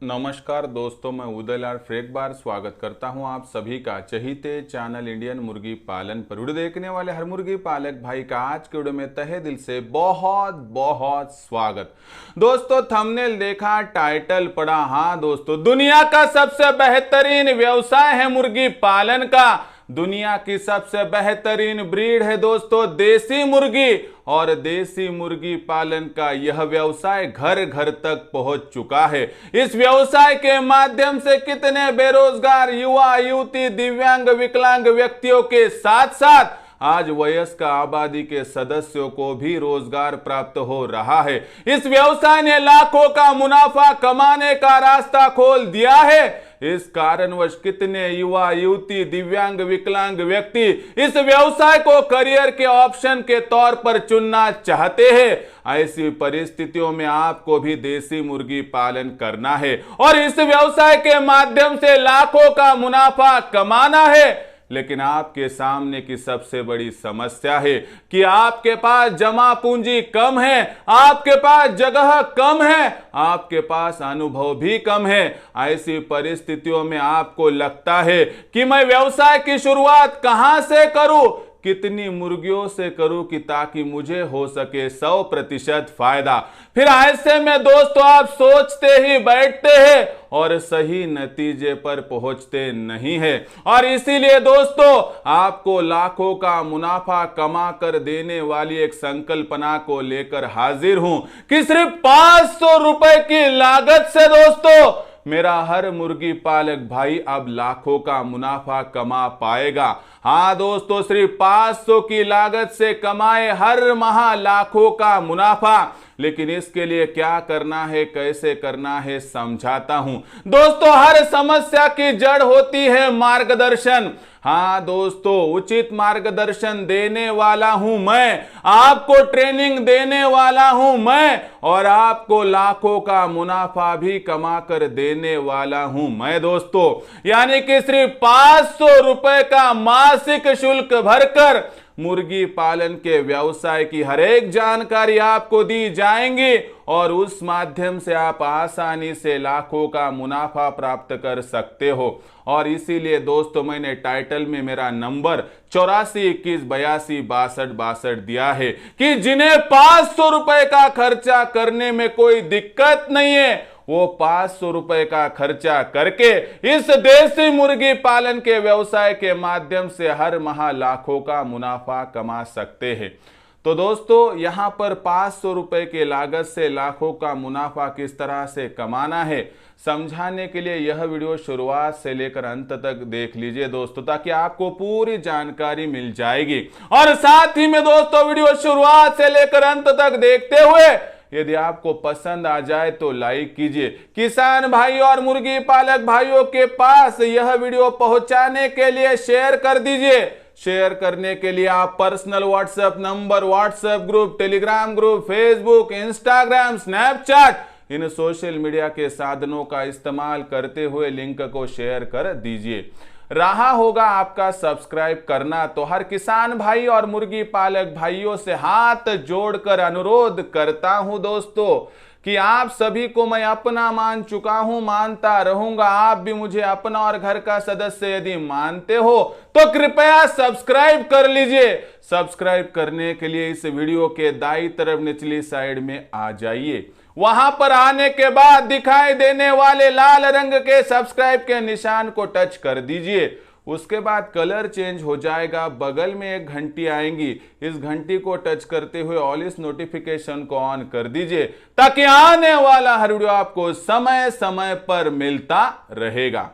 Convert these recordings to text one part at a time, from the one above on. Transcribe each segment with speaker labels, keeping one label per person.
Speaker 1: नमस्कार दोस्तों, मैं उदयलाल फिर एक बार स्वागत करता हूं आप सभी का चहीते चैनल इंडियन मुर्गी पालन पर। वीडियो देखने वाले हर मुर्गी पालक भाई का आज के वीडियो में तहे दिल से बहुत बहुत स्वागत। दोस्तों थंबनेल देखा, टाइटल पढ़ा। हाँ दोस्तों, दुनिया का सबसे बेहतरीन व्यवसाय है मुर्गी पालन का। दुनिया की सबसे बेहतरीन ब्रीड है दोस्तों देसी मुर्गी, और देसी मुर्गी पालन का यह व्यवसाय घर घर तक पहुंच चुका है। इस व्यवसाय के माध्यम से कितने बेरोजगार युवा युवती, दिव्यांग, विकलांग व्यक्तियों के साथ साथ आज वयस्क आबादी के सदस्यों को भी रोजगार प्राप्त हो रहा है। इस व्यवसाय ने लाखों का मुनाफा कमाने का रास्ता खोल दिया है। इस कारणवश कितने युवा युवती, दिव्यांग, विकलांग व्यक्ति इस व्यवसाय को करियर के ऑप्शन के तौर पर चुनना चाहते हैं। ऐसी परिस्थितियों में आपको भी देसी मुर्गी पालन करना है और इस व्यवसाय के माध्यम से लाखों का मुनाफा कमाना है। लेकिन आपके सामने की सबसे बड़ी समस्या है कि आपके पास जमा पूंजी कम है, आपके पास जगह कम है, आपके पास अनुभव भी कम है। ऐसी परिस्थितियों में आपको लगता है कि मैं व्यवसाय की शुरुआत कहां से करूं, कितनी मुर्गियों से करूं कि ताकि मुझे हो सके 100% फायदा। फिर ऐसे में दोस्तों आप सोचते ही बैठते हैं और सही नतीजे पर पहुंचते नहीं है। और इसीलिए दोस्तों आपको लाखों का मुनाफा कमा कर देने वाली एक संकल्पना को लेकर हाजिर हूं कि सिर्फ 500 रुपए की लागत से दोस्तों मेरा हर मुर्गी पालक भाई अब लाखों का मुनाफा कमा पाएगा। हाँ दोस्तों, सिर्फ 500 की लागत से कमाए हर माह लाखों का मुनाफा। लेकिन इसके लिए क्या करना है, कैसे करना है, समझाता हूं। दोस्तों हर समस्या की जड़ होती है मार्गदर्शन। हाँ दोस्तों, उचित मार्गदर्शन देने वाला हूं मैं, आपको ट्रेनिंग देने वाला हूं मैं, और आपको लाखों का मुनाफा भी कमा कर देने वाला हूं मैं दोस्तों। यानी कि सिर्फ 500 रुपए का मासिक शुल्क भरकर मुर्गी पालन के व्यवसाय की हर एक जानकारी आपको दी जाएंगी और उस माध्यम से आप आसानी से लाखों का मुनाफा प्राप्त कर सकते हो। और इसीलिए दोस्तों मैंने टाइटल में मेरा नंबर 8421826262 दिया है कि जिन्हें 500 रुपए का खर्चा करने में कोई दिक्कत नहीं है, वो 500 रुपए का खर्चा करके इस देसी मुर्गी पालन के व्यवसाय के माध्यम से हर माह लाखों का मुनाफा कमा सकते हैं। तो दोस्तों यहां पर 500 रुपए के लागत से लाखों का मुनाफा किस तरह से कमाना है समझाने के लिए यह वीडियो शुरुआत से लेकर अंत तक देख लीजिए दोस्तों, ताकि आपको पूरी जानकारी मिल जाएगी। और साथ ही में दोस्तों वीडियो शुरुआत से लेकर अंत तक देखते हुए यदि आपको पसंद आ जाए तो लाइक कीजिए। किसान भाई और मुर्गी पालक भाइयों के पास यह वीडियो पहुंचाने के लिए शेयर कर दीजिए। शेयर करने के लिए आप personal WhatsApp number, WhatsApp group, Telegram group, Facebook, Instagram, Snapchat, इन सोशल मीडिया के साधनों का इस्तेमाल करते हुए लिंक को शेयर कर दीजिए। रहा होगा आपका सब्सक्राइब करना, तो हर किसान भाई और मुर्गी पालक भाइयों से हाथ जोड़कर अनुरोध करता हूं दोस्तों कि आप सभी को मैं अपना मान चुका हूं, मानता रहूंगा। आप भी मुझे अपना और घर का सदस्य यदि मानते हो तो कृपया सब्सक्राइब कर लीजिए। सब्सक्राइब करने के लिए इस वीडियो के दाईं तरफ निचली साइड में आ जाइए। वहां पर आने के बाद दिखाई देने वाले लाल रंग के सब्सक्राइब के निशान को टच कर दीजिए। उसके बाद कलर चेंज हो जाएगा, बगल में एक घंटी आएंगी, इस घंटी को टच करते हुए ऑल इस नोटिफिकेशन को ऑन कर दीजिए ताकि आने वाला हर वीडियो आपको समय समय पर मिलता रहेगा।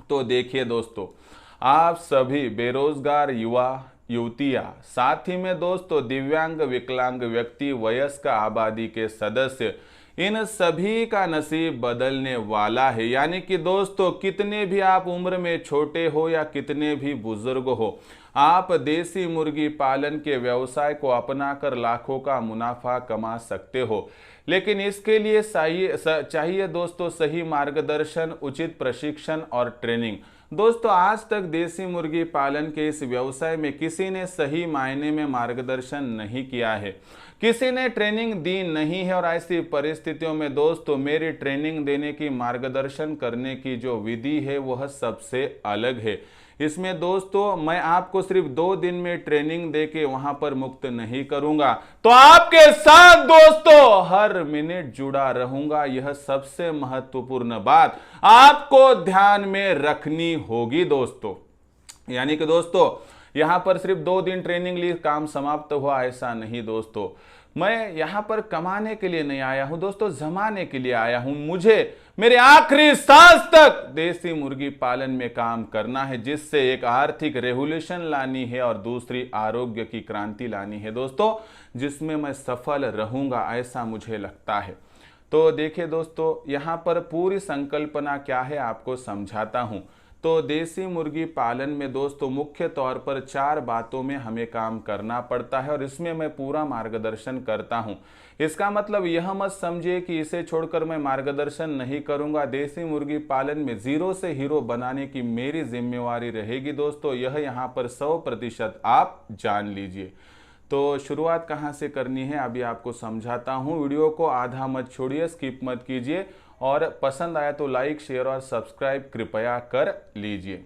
Speaker 1: तो देखिए दोस्तों, आप सभी बेरोजगार युवा युवतियां, साथ ही में दोस्तों दिव्यांग, विकलांग व्यक्ति, वयस्क आबादी के सदस्य, इन सभी का नसीब बदलने वाला है। यानी कि दोस्तों कितने भी आप उम्र में छोटे हो या कितने भी बुजुर्ग हो, आप देसी मुर्गी पालन के व्यवसाय को अपनाकर लाखों का मुनाफा कमा सकते हो। लेकिन इसके लिए चाहिए दोस्तों सही मार्गदर्शन, उचित प्रशिक्षण और ट्रेनिंग। दोस्तों आज तक देसी मुर्गी पालन के इस व्यवसाय में किसी ने सही मायने में मार्गदर्शन नहीं किया है। किसी ने ट्रेनिंग दी नहीं है और ऐसी परिस्थितियों में दोस्तों मेरी ट्रेनिंग देने की, मार्गदर्शन करने की जो विधि है वह सबसे अलग है। इसमें दोस्तों मैं आपको सिर्फ 2 दिन में ट्रेनिंग देके वहां पर मुक्त नहीं करूंगा, तो आपके साथ दोस्तों हर मिनट जुड़ा रहूंगा। यह सबसे महत्वपूर्ण बात आपको ध्यान में रखनी होगी दोस्तों। यानी कि दोस्तों यहां पर सिर्फ 2 दिन ट्रेनिंग ली, काम समाप्त हुआ, ऐसा नहीं दोस्तों। मैं यहां पर कमाने के लिए नहीं आया हूं दोस्तों, जमाने के लिए आया हूं। मुझे मेरे आखिरी सांस तक देसी मुर्गी पालन में काम करना है, जिससे एक आर्थिक रेवोल्यूशन लानी है और दूसरी आरोग्य की क्रांति लानी है दोस्तों, जिसमें मैं सफल रहूंगा, ऐसा मुझे लगता है। तो देखिए दोस्तों यहां पर पूरी संकल्पना क्या है आपको समझाता हूं। तो देसी मुर्गी पालन में दोस्तों मुख्य तौर पर 4 बातों में हमें काम करना पड़ता है और इसमें मैं पूरा मार्गदर्शन करता हूं। इसका मतलब यह मत समझिए कि इसे छोड़कर मैं मार्गदर्शन नहीं करूंगा। देसी मुर्गी पालन में 0 से हीरो बनाने की मेरी जिम्मेवारी रहेगी दोस्तों, यह यहां पर 100% आप जान लीजिए। तो शुरुआत कहां से करनी है अभी आपको समझाता हूं। वीडियो को आधा मत छोड़िए, स्किप मत कीजिए, और पसंद आया तो लाइक, शेयर और सब्सक्राइब कृपया कर लीजिए।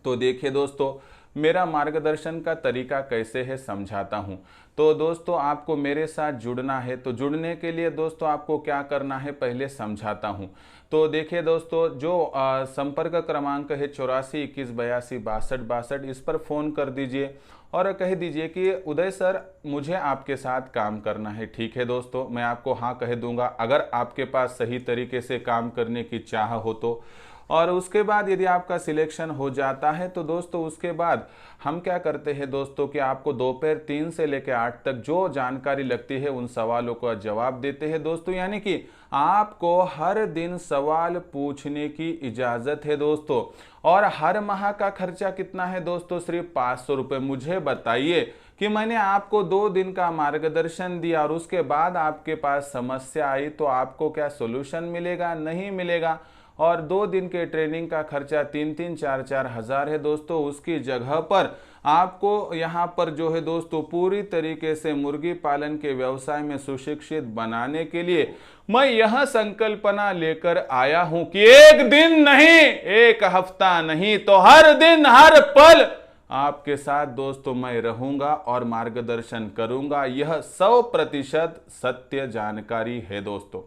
Speaker 1: तो देखिए दोस्तों मेरा मार्गदर्शन का तरीका कैसे है समझाता हूं। तो दोस्तों आपको मेरे साथ जुड़ना है, तो जुड़ने के लिए दोस्तों आपको क्या करना है पहले समझाता हूं। तो देखिए दोस्तों जो संपर्क क्रमांक है 84 21 82 62 62, इस पर फ़ोन कर दीजिए और कह दीजिए कि उदय सर मुझे आपके साथ काम करना है। ठीक है दोस्तों, मैं आपको हाँ कह दूंगा अगर आपके पास सही तरीके से काम करने की चाह हो तो। और उसके बाद यदि आपका सिलेक्शन हो जाता है तो दोस्तों उसके बाद हम क्या करते हैं दोस्तों कि आपको दोपहर 3 से लेकर 8 तक जो जानकारी लगती है उन सवालों का जवाब देते हैं दोस्तों। यानी कि आपको हर दिन सवाल पूछने की इजाजत है दोस्तों। और हर माह का खर्चा कितना है दोस्तों? सिर्फ 500 रुपये। मुझे बताइए कि मैंने आपको 2 दिन का मार्गदर्शन दिया और उसके बाद आपके पास समस्या आई तो आपको क्या सोल्यूशन मिलेगा? नहीं मिलेगा। और 2 दिन के ट्रेनिंग का खर्चा 3-3 4-4 हजार है दोस्तों। उसकी जगह पर आपको यहाँ पर जो है दोस्तों पूरी तरीके से मुर्गी पालन के व्यवसाय में सुशिक्षित बनाने के लिए मैं यह संकल्पना लेकर आया हूं कि एक दिन नहीं, एक हफ्ता नहीं, तो हर दिन हर पल आपके साथ दोस्तों मैं रहूंगा और मार्गदर्शन करूंगा। यह 100% सत्य जानकारी है दोस्तों।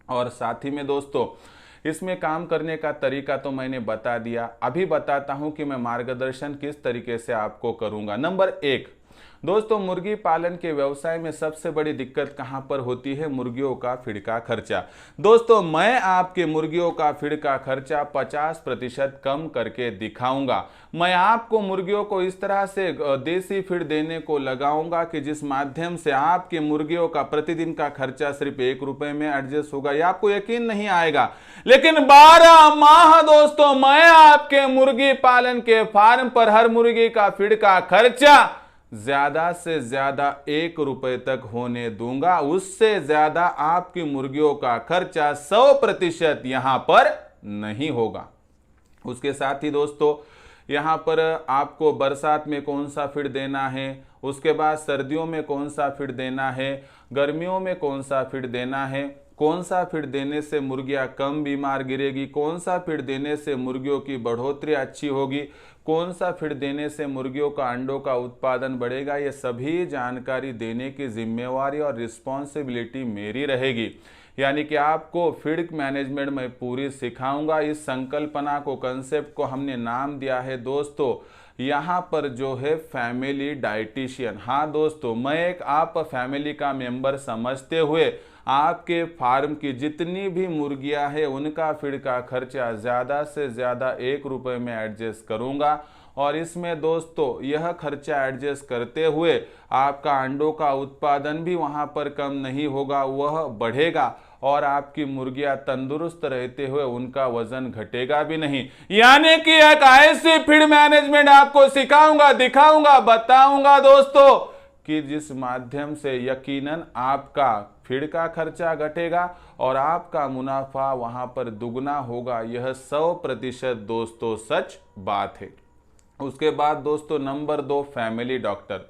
Speaker 1: और साथ ही में दोस्तों इसमें काम करने का तरीका तो मैंने बता दिया, अभी बताता हूं कि मैं मार्गदर्शन किस तरीके से आपको करूंगा। नंबर 1 दोस्तों मुर्गी पालन के व्यवसाय में सबसे बड़ी दिक्कत कहां पर होती है? मुर्गियों का फीड का खर्चा। दोस्तों मैं आपके मुर्गियों का फीड का खर्चा 50% कम करके दिखाऊंगा। मैं आपको मुर्गियों को इस तरह से देसी फीड देने को लगाऊंगा कि जिस माध्यम से आपके मुर्गियों का प्रतिदिन का खर्चा सिर्फ 1 रुपए में एडजस्ट होगा। यह आपको यकीन नहीं आएगा, लेकिन 12 माह दोस्तों मैं आपके मुर्गी पालन के फार्म पर हर मुर्गी का फीड का खर्चा ज्यादा से ज्यादा 1 रुपए तक होने दूंगा। उससे ज्यादा आपकी मुर्गियों का खर्चा 100% यहां पर नहीं होगा। उसके साथ ही दोस्तों यहां पर आपको बरसात में कौन सा फीड देना है, उसके बाद सर्दियों में कौन सा फीड देना है, गर्मियों में कौन सा फीड देना है, कौन सा फीड देने से मुर्गियां कम बीमार गिरेगी, कौन सा फीड देने से मुर्गियों की बढ़ोतरी अच्छी होगी, कौन सा फीड देने से मुर्गियों का अंडों का उत्पादन बढ़ेगा, ये सभी जानकारी देने की जिम्मेवारी और रिस्पॉन्सिबिलिटी मेरी रहेगी। यानी कि आपको फीड मैनेजमेंट में पूरी सिखाऊंगा। इस संकल्पना को, कंसेप्ट को हमने नाम दिया है दोस्तों यहाँ पर जो है फैमिली डाइटिशियन। हाँ दोस्तों मैं एक आप फैमिली का मेंबर समझते हुए आपके फार्म की जितनी भी मुर्गियां हैं उनका फीड का खर्चा ज़्यादा से ज़्यादा 1 रुपए में एडजस्ट करूंगा। और इसमें दोस्तों यह खर्चा एडजस्ट करते हुए आपका अंडों का उत्पादन भी वहां पर कम नहीं होगा, वह बढ़ेगा और आपकी मुर्गियां तंदुरुस्त रहते हुए उनका वजन घटेगा भी नहीं। यानी कि एक ऐसी फीड मैनेजमेंट आपको सिखाऊंगा, दिखाऊंगा, बताऊंगा दोस्तों कि जिस माध्यम से यकीनन आपका फीड का खर्चा घटेगा और आपका मुनाफा वहां पर दुगना होगा। यह 100% दोस्तों सच बात है। उसके बाद दोस्तों नंबर 2 फैमिली डॉक्टर।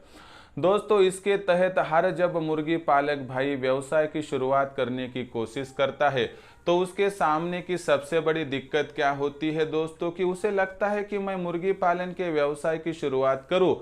Speaker 1: दोस्तों इसके तहत हर जब मुर्गी पालक भाई व्यवसाय की शुरुआत करने की कोशिश करता है तो उसके सामने की सबसे बड़ी दिक्कत क्या होती है दोस्तों, कि उसे लगता है कि मैं मुर्गी पालन के व्यवसाय की शुरुआत करूं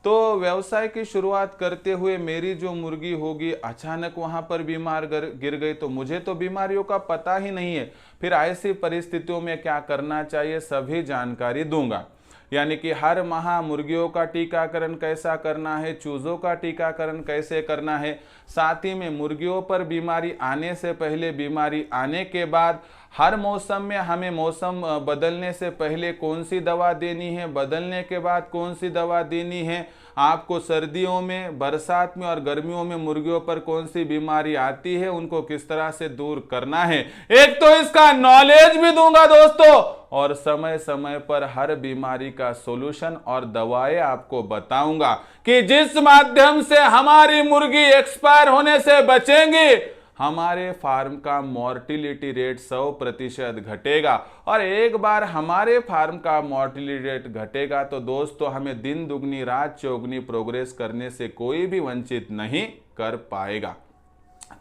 Speaker 1: तो व्यवसाय की शुरुआत करते हुए मेरी जो मुर्गी होगी अचानक वहां पर बीमार गिर गई तो मुझे तो बीमारियों का पता ही नहीं है। फिर ऐसी परिस्थितियों में क्या करना चाहिए सभी जानकारी दूंगा। यानी कि हर माह मुर्गियों का टीकाकरण कैसा करना है, चूजों का टीकाकरण कैसे करना है, साथ ही में मुर्गियों पर बीमारी आने से पहले, बीमारी आने के बाद, हर मौसम में हमें मौसम बदलने से पहले कौन सी दवा देनी है, बदलने के बाद कौन सी दवा देनी है, आपको सर्दियों में, बरसात में और गर्मियों में मुर्गियों पर कौन सी बीमारी आती है, उनको किस तरह से दूर करना है, एक तो इसका नॉलेज भी दूंगा दोस्तों, और समय समय पर हर बीमारी का सॉल्यूशन और दवाएं आपको बताऊंगा कि जिस माध्यम से हमारी मुर्गी एक्सपायर होने से बचेंगी, हमारे फार्म का मॉर्टिलिटी रेट 100% घटेगा। और एक बार हमारे फार्म का मॉर्टिलिटी रेट घटेगा तो दोस्तों हमें दिन दुगनी रात चौगनी प्रोग्रेस करने से कोई भी वंचित नहीं कर पाएगा।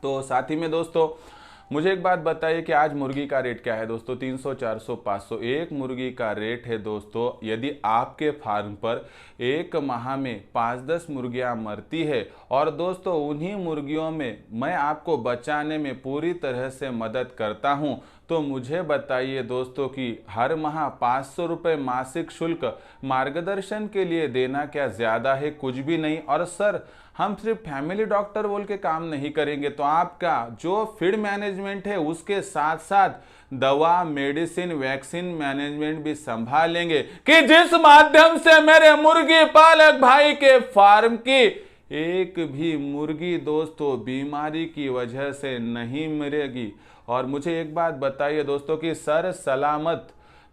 Speaker 1: तो साथ ही में दोस्तों मुझे एक बात बताइए कि आज मुर्गी का रेट क्या है दोस्तों, 300, 400, 500 एक मुर्गी का रेट है दोस्तों। यदि आपके फार्म पर एक माह में 5-10 मुर्गियां मरती है और दोस्तों उन्हीं मुर्गियों में मैं आपको बचाने में पूरी तरह से मदद करता हूं, तो मुझे बताइए दोस्तों कि हर माह 500 रुपये मासिक शुल्क मार्गदर्शन के लिए देना क्या ज़्यादा है? कुछ भी नहीं। और सर हम सिर्फ फैमिली डॉक्टर बोल के काम नहीं करेंगे, तो आपका जो फीड मैनेजमेंट है उसके साथ साथ दवा, मेडिसिन, वैक्सीन मैनेजमेंट भी संभाल लेंगे, कि जिस माध्यम से मेरे मुर्गी पालक भाई के फार्म की एक भी मुर्गी दोस्तों बीमारी की वजह से नहीं मरेगी। और मुझे एक बात बताइए दोस्तों कि सर सलामत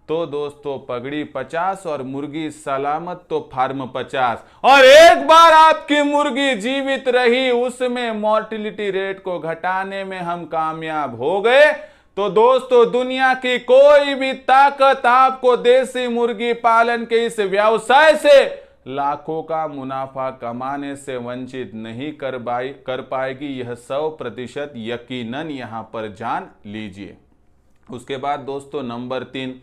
Speaker 1: तो दोस्तों पगड़ी 50 और मुर्गी सलामत तो फार्म 50। और एक बार आपकी मुर्गी जीवित रही, उसमें मॉर्टिलिटी रेट को घटाने में हम कामयाब हो गए, तो दोस्तों दुनिया की कोई भी ताकत आपको देसी मुर्गी पालन के इस व्यवसाय से लाखों का मुनाफा कमाने से वंचित नहीं कर पाएगी। यह 100% यकीनन यहां पर जान लीजिए। उसके बाद दोस्तों नंबर 3,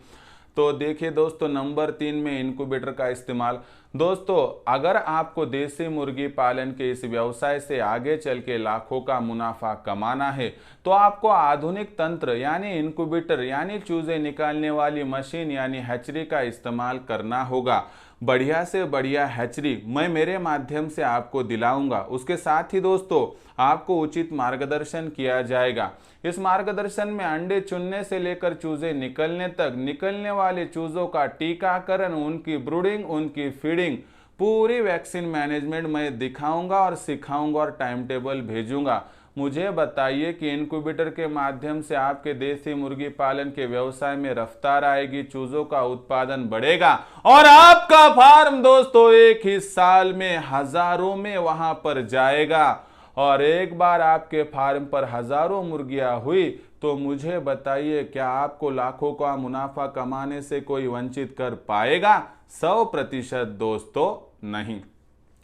Speaker 1: तो देखिए दोस्तों नंबर 3 में इनक्यूबेटर का इस्तेमाल। दोस्तों अगर आपको देसी मुर्गी पालन के इस व्यवसाय से आगे चल के लाखों का मुनाफा कमाना है तो आपको आधुनिक तंत्र यानी इनक्यूबेटर यानी चूजे निकालने वाली मशीन यानी हैचरी का इस्तेमाल करना होगा। बढ़िया से बढ़िया हैचरी मैं मेरे माध्यम से आपको दिलाऊंगा। उसके साथ ही दोस्तों आपको उचित मार्गदर्शन किया जाएगा। इस मार्गदर्शन में अंडे चुनने से लेकर चूजे निकलने तक, निकलने वाले चूजों का टीकाकरण, उनकी ब्रूडिंग, उनकी फीडिंग, पूरी वैक्सीन मैनेजमेंट मैं दिखाऊंगा और सिखाऊंगा और टाइम टेबल भेजूंगा। मुझे बताइए कि इनक्यूबेटर के माध्यम से आपके देसी मुर्गी पालन के व्यवसाय में रफ्तार आएगी, चूजों का उत्पादन बढ़ेगा और आपका फार्म दोस्तों एक ही साल में हजारों में वहां पर जाएगा। और एक बार आपके फार्म पर हजारों मुर्गियां हुई तो मुझे बताइए क्या आपको लाखों का मुनाफा कमाने से कोई वंचित कर पाएगा? 100% दोस्तों नहीं।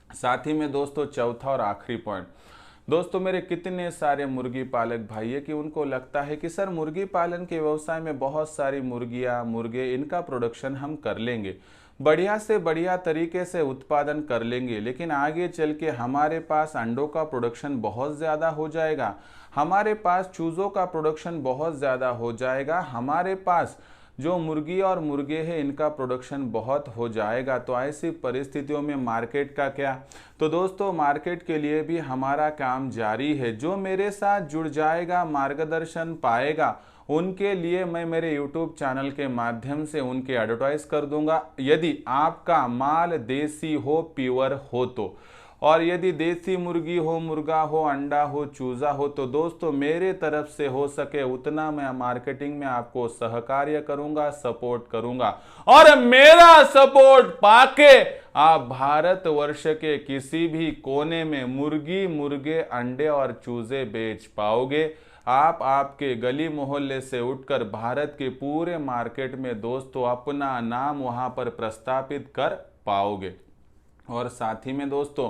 Speaker 1: साथ ही में दोस्तों चौथा और आखिरी पॉइंट, दोस्तों मेरे कितने सारे मुर्गी पालक भाई है कि उनको लगता है कि सर मुर्गी पालन के व्यवसाय में बहुत सारी मुर्गियां, मुर्गे, इनका प्रोडक्शन हम कर लेंगे, बढ़िया से बढ़िया तरीके से उत्पादन कर लेंगे, लेकिन आगे चल के हमारे पास अंडों का प्रोडक्शन बहुत ज़्यादा हो जाएगा, हमारे पास चूज़ों का प्रोडक्शन बहुत ज़्यादा हो जाएगा, हमारे पास जो मुर्गी और मुर्गे हैं इनका प्रोडक्शन बहुत हो जाएगा। तो ऐसी परिस्थितियों में मार्केट का क्या? तो दोस्तों मार्केट के लिए भी हमारा काम जारी है। जो मेरे साथ जुड़ जाएगा, मार्गदर्शन पाएगा, उनके लिए मैं मेरे YouTube चैनल के माध्यम से उनके एडवर्टाइज कर दूंगा। यदि आपका माल देसी हो, प्योर हो तो, और यदि देसी मुर्गी हो, मुर्गा हो, अंडा हो, चूजा हो, तो दोस्तों मेरे तरफ से हो सके उतना मैं मार्केटिंग में आपको सहकार्य करूंगा, सपोर्ट करूंगा। और मेरा सपोर्ट पाके आप भारतवर्ष के किसी भी कोने में मुर्गी, मुर्गे, अंडे और चूजे बेच पाओगे। आप आपके गली मोहल्ले से उठकर भारत के पूरे मार्केट में दोस्तों अपना नाम वहां पर प्रस्थापित कर पाओगे। और साथ ही में दोस्तों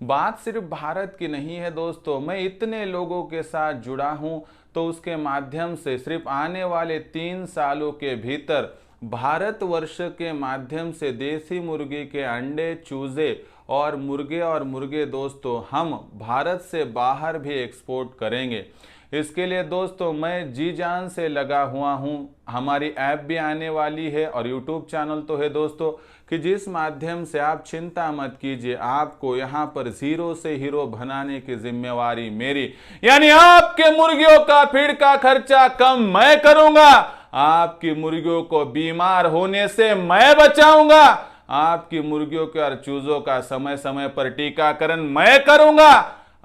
Speaker 1: बात सिर्फ भारत की नहीं है दोस्तों, मैं इतने लोगों के साथ जुड़ा हूं तो उसके माध्यम से सिर्फ आने वाले 3 सालों के भीतर भारतवर्ष के माध्यम से देसी मुर्गी के अंडे, चूजे और मुर्गे दोस्तों हम भारत से बाहर भी एक्सपोर्ट करेंगे। इसके लिए दोस्तों मैं जी जान से लगा हुआ हूं। हमारी ऐप भी आने वाली है और यूट्यूब चैनल तो है दोस्तों, कि जिस माध्यम से आप चिंता मत कीजिए, आपको यहां पर जीरो से हीरो बनाने की जिम्मेवारी मेरी, यानी आपके मुर्गियों का फीड का खर्चा कम मैं करूंगा, आपकी मुर्गियों को बीमार होने से मैं बचाऊंगा, आपकी मुर्गियों के और चूजों का समय समय पर टीकाकरण मैं करूंगा,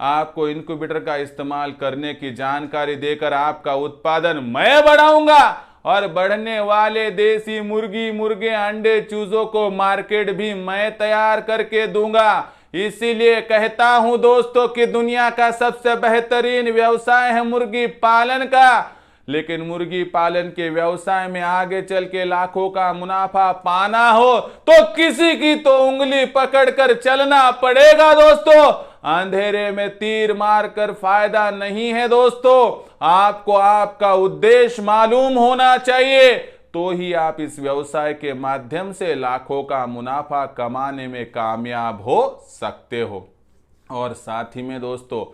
Speaker 1: आपको इनक्यूबेटर का इस्तेमाल करने की जानकारी देकर आपका उत्पादन मैं बढ़ाऊंगा और बढ़ने वाले देसी मुर्गी, मुर्गे, अंडे, चूजों को मार्केट भी मैं तैयार करके दूंगा। इसीलिए कहता हूं दोस्तों कि दुनिया का सबसे बेहतरीन व्यवसाय है मुर्गी पालन का, लेकिन मुर्गी पालन के व्यवसाय में आगे चल के लाखों का मुनाफा पाना हो तो किसी की तो उंगली पकड़कर चलना पड़ेगा दोस्तों। अंधेरे में तीर मारकर फायदा नहीं है दोस्तों, आपको आपका उद्देश्य मालूम होना चाहिए, तो ही आप इस व्यवसाय के माध्यम से लाखों का मुनाफा कमाने में कामयाब हो सकते हो। और साथ ही में दोस्तों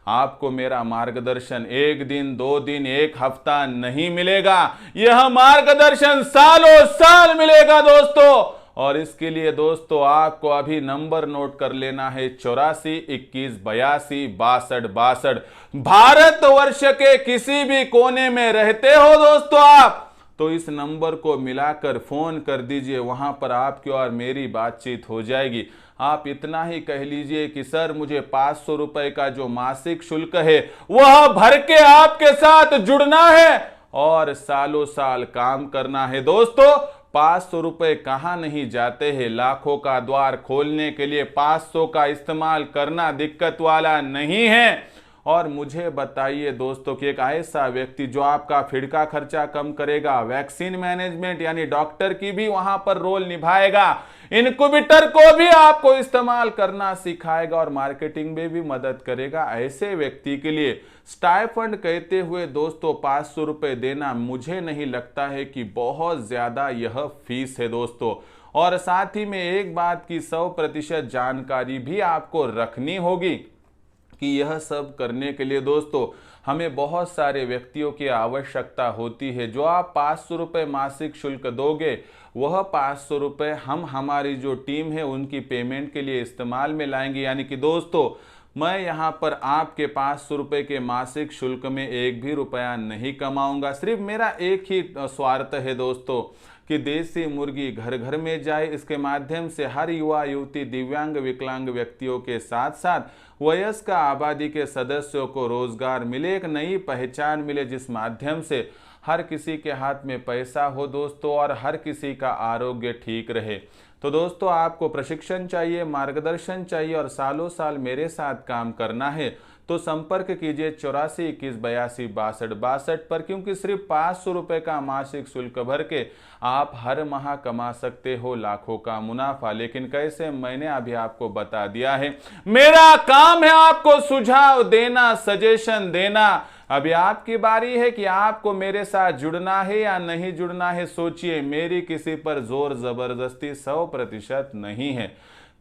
Speaker 1: आपको मेरा मार्गदर्शन 1 दिन, 2 दिन, 1 हफ्ता नहीं मिलेगा, यह मार्गदर्शन सालों साल मिलेगा दोस्तों। और इसके लिए दोस्तों आपको अभी नंबर नोट कर लेना है 84 21 82 62 62। भारतवर्ष के किसी भी कोने में रहते हो दोस्तों आप, तो इस नंबर को मिलाकर फोन कर दीजिए, वहां पर आपकी और मेरी बातचीत हो जाएगी। आप इतना ही कह लीजिए कि सर मुझे 500 रुपए का जो मासिक शुल्क है वह भर के आपके साथ जुड़ना है और सालों साल काम करना है दोस्तों। 500 रुपए कहां नहीं जाते हैं, लाखों का द्वार खोलने के लिए 500 का इस्तेमाल करना दिक्कत वाला नहीं है। और मुझे बताइए दोस्तों कि एक ऐसा व्यक्ति जो आपका फीड का खर्चा कम करेगा, वैक्सीन मैनेजमेंट यानी डॉक्टर की भी वहां पर रोल निभाएगा, इनक्यूबेटर को भी आपको इस्तेमाल करना सिखाएगा और मार्केटिंग में भी मदद करेगा, ऐसे व्यक्ति के लिए स्टाइफंड कहते हुए दोस्तों 500 रुपए देना मुझे नहीं लगता है कि बहुत ज्यादा यह फीस है दोस्तों। और साथ ही में एक बात की 100% जानकारी भी आपको रखनी होगी कि यह सब करने के लिए दोस्तों हमें बहुत सारे व्यक्तियों की आवश्यकता होती है। जो आप 500 रुपये मासिक शुल्क दोगे वह 500 रुपये हम हमारी जो टीम है उनकी पेमेंट के लिए इस्तेमाल में लाएंगे। यानी कि दोस्तों मैं यहाँ पर आपके 500 रुपये के मासिक शुल्क में एक भी रुपया नहीं कमाऊंगा। सिर्फ मेरा एक ही स्वार्थ है दोस्तों कि देसी मुर्गी घर घर में जाए, इसके माध्यम से हर युवा युवती, दिव्यांग, विकलांग व्यक्तियों के साथ साथ वयस्क आबादी के सदस्यों को रोजगार मिले, एक नई पहचान मिले, जिस माध्यम से हर किसी के हाथ में पैसा हो दोस्तों और हर किसी का आरोग्य ठीक रहे। तो दोस्तों आपको प्रशिक्षण चाहिए, मार्गदर्शन चाहिए और सालों साल मेरे साथ काम करना है तो संपर्क कीजिए 84 21 82 62 62 पर, क्योंकि सिर्फ 500 रुपये का मासिक शुल्क भर के आप हर माह कमा सकते हो लाखों का मुनाफा। लेकिन कैसे, मैंने अभी आपको बता दिया है। मेरा काम है आपको सुझाव देना, सजेशन देना। अभी आपकी बारी है कि आपको मेरे साथ जुड़ना है या नहीं जुड़ना है। सोचिए, मेरी किसी पर जोर जबरदस्ती 100% नहीं है।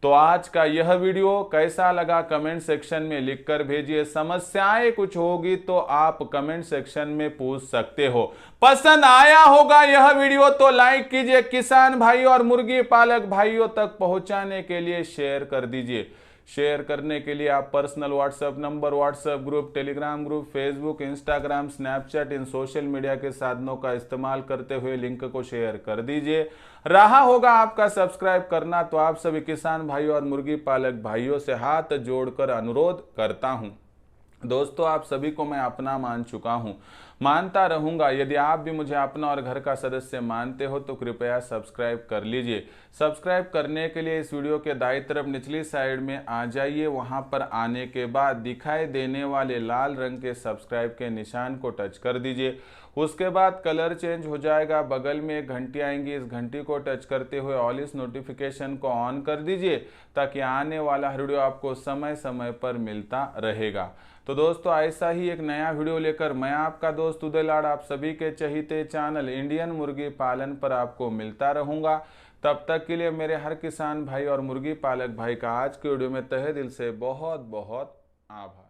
Speaker 1: तो आज का यह वीडियो कैसा लगा कमेंट सेक्शन में लिखकर भेजिए। समस्याएं कुछ होगी तो आप कमेंट सेक्शन में पूछ सकते हो। पसंद आया होगा यह वीडियो तो लाइक कीजिए, किसान भाई और मुर्गी पालक भाइयों तक पहुंचाने के लिए शेयर कर दीजिए। शेयर करने के लिए आप personal WhatsApp number, WhatsApp group, Telegram group, Facebook, Instagram, Snapchat, इन सोशल मीडिया के साधनों का इस्तेमाल करते हुए लिंक को शेयर कर दीजिए। रहा होगा आपका सब्सक्राइब करना, तो आप सभी किसान भाइयों और मुर्गी पालक भाइयों से हाथ जोड़कर अनुरोध करता हूं। दोस्तों आप सभी को मैं अपना मान चुका हूं, मानता रहूंगा। यदि आप भी मुझे अपना और घर का सदस्य मानते हो तो कृपया सब्सक्राइब कर लीजिए। सब्सक्राइब करने के लिए इस वीडियो के दाईं तरफ निचली साइड में आ जाइए। वहां पर आने के बाद दिखाई देने वाले लाल रंग के सब्सक्राइब के निशान को टच कर दीजिए। उसके बाद कलर चेंज हो जाएगा, बगल में एक घंटी आएंगी, इस घंटी को टच करते हुए ऑल इस नोटिफिकेशन को ऑन कर दीजिए ताकि आने वाला हर वीडियो आपको समय समय पर मिलता रहेगा। तो दोस्तों ऐसा ही एक नया वीडियो लेकर मैं आपका दोस्त उदय लाड आप सभी के चहीते चैनल इंडियन मुर्गी पालन पर आपको मिलता रहूंगा। तब तक के लिए मेरे हर किसान भाई और मुर्गी पालक भाई का आज के वीडियो में तहे दिल से बहुत बहुत आभार।